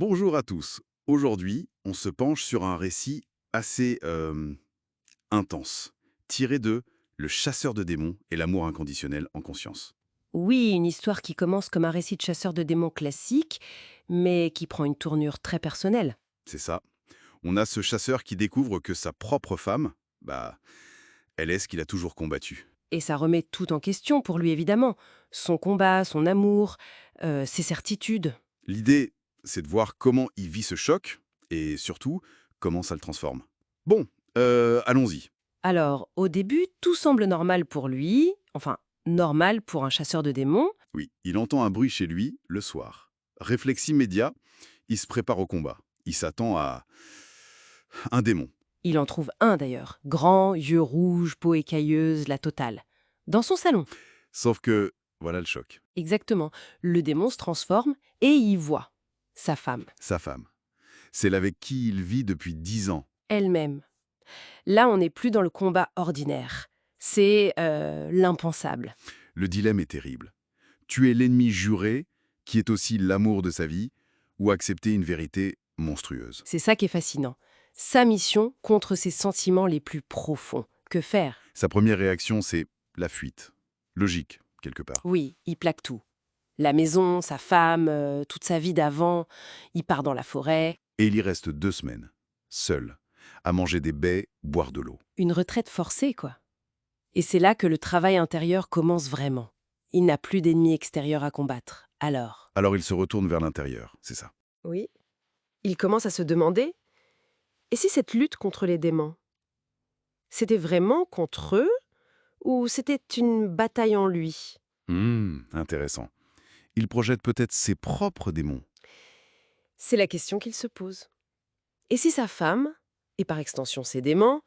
Bonjour à tous. Aujourd'hui, on se penche sur un récit assez intense, tiré de Le chasseur de démons et l'amour inconditionnel en conscience. Oui, une histoire qui commence comme un récit de chasseur de démons classique, mais qui prend une tournure très personnelle. C'est ça. On a ce chasseur qui découvre que sa propre femme, elle est ce qu'il a toujours combattu. Et ça remet tout en question pour lui, évidemment. Son combat, son amour, ses certitudes. L'idée, c'est de voir comment il vit ce choc et surtout comment ça le transforme. Bon, allons-y. Alors, au début, tout semble normal pour lui, enfin, normal pour un chasseur de démons. Oui, il entend un bruit chez lui le soir. Réflexe immédiat, il se prépare au combat. Il s'attend à un démon. Il en trouve un d'ailleurs, grand, yeux rouges, peau écailleuse, la totale. Dans son salon, Sauf que, voilà le choc. exactement. Le démon se transforme et y voit sa femme, Sa femme. Celle avec qui il vit depuis 10 ans. elle-même. Là, on n'est plus dans le combat ordinaire. C'est l'impensable. Le dilemme est terrible. Tuer l'ennemi juré, qui est aussi l'amour de sa vie, ou accepter une vérité monstrueuse. C'est ça qui est fascinant. Sa mission contre ses sentiments les plus profonds. Que faire? Sa première réaction, c'est la fuite. Logique, quelque part. Oui, il plaque tout. La maison, sa femme, toute sa vie d'avant. Il part dans la forêt. Et il y reste 2 semaines, seul, à manger des baies, boire de l'eau. Une retraite forcée, quoi. Et c'est là que le travail intérieur commence vraiment. Il n'a plus d'ennemis extérieurs à combattre. Alors? Alors il se retourne vers l'intérieur, c'est ça. Oui. Il commence à se demander, et si cette lutte contre les démons, c'était vraiment contre eux ou c'était une bataille en lui? Intéressant. Il projette peut-être ses propres démons. C'est la question qu'il se pose. Et si sa femme, et par extension ses démons,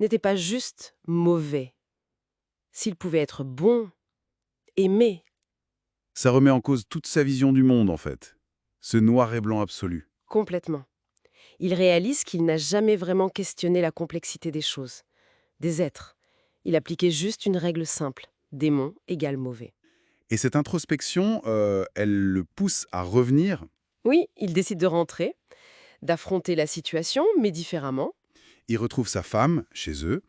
n'étaient pas juste mauvais? S'ils pouvaient être bons, aimés? Ça remet en cause toute sa vision du monde, en fait. Ce noir et blanc absolu. Complètement. Il réalise qu'il n'a jamais vraiment questionné la complexité des choses, des êtres. Il appliquait juste une règle simple. Démon égale mauvais. Et cette introspection, elle le pousse à revenir. Oui, il décide de rentrer, d'affronter la situation, mais différemment. Il retrouve sa femme, chez eux.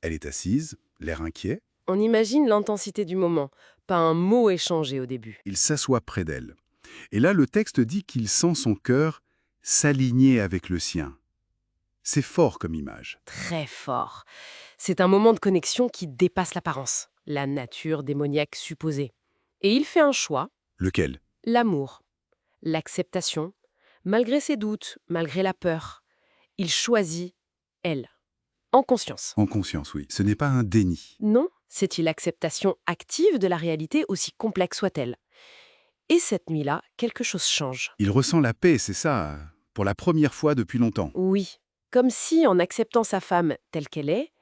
Elle est assise, l'air inquiet. On imagine l'intensité du moment, pas un mot échangé au début. Il s'assoit près d'elle. Et là, le texte dit qu'il sent son cœur s'aligner avec le sien. C'est fort comme image. Très fort. C'est un moment de connexion qui dépasse l'apparence, la nature démoniaque supposée. Et il fait un choix, Lequel? l'amour, l'acceptation, malgré ses doutes, malgré la peur. Il choisit elle, en conscience. En conscience, oui. Ce n'est pas un déni. Non, c'est une acceptation active de la réalité aussi complexe soit-elle. Et cette nuit-là, quelque chose change. Il ressent la paix, c'est ça, pour la première fois depuis longtemps. Oui, comme si, en acceptant sa femme telle qu'elle est,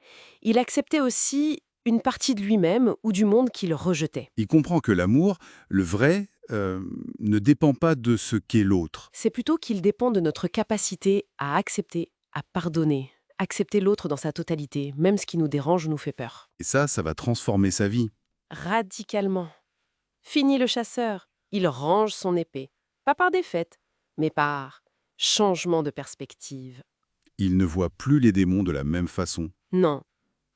il acceptait aussi une partie de lui-même ou du monde qu'il rejetait. Il comprend que l'amour, le vrai, ne dépend pas de ce qu'est l'autre. C'est plutôt qu'il dépend de notre capacité à accepter, à pardonner, accepter l'autre dans sa totalité, même ce qui nous dérange ou nous fait peur. Et ça va transformer sa vie. Radicalement. Fini le chasseur. Il range son épée. Pas par défaite, mais par changement de perspective. Il ne voit plus les démons de la même façon. Non.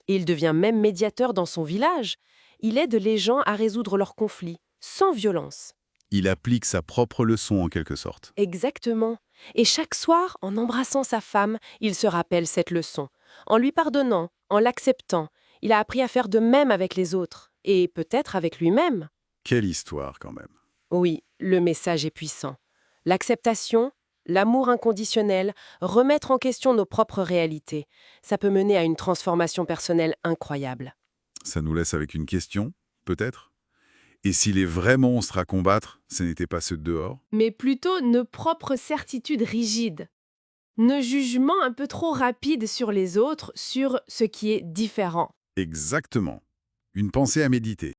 Il devient même médiateur dans son village. Il aide les gens à résoudre leurs conflits, sans violence. Il applique sa propre leçon en quelque sorte. Exactement. Et chaque soir, en embrassant sa femme, il se rappelle cette leçon. En lui pardonnant, en l'acceptant, il a appris à faire de même avec les autres. Et peut-être avec lui-même. Quelle histoire quand même. Oui, le message est puissant. L'acceptation, l'amour inconditionnel, remettre en question nos propres réalités, ça peut mener à une transformation personnelle incroyable. Ça nous laisse avec une question, peut-être? Et si les vrais monstres à combattre, ce n'étaient pas ceux de dehors? Mais plutôt nos propres certitudes rigides, nos jugements un peu trop rapides sur les autres, sur ce qui est différent. Exactement. Une pensée à méditer.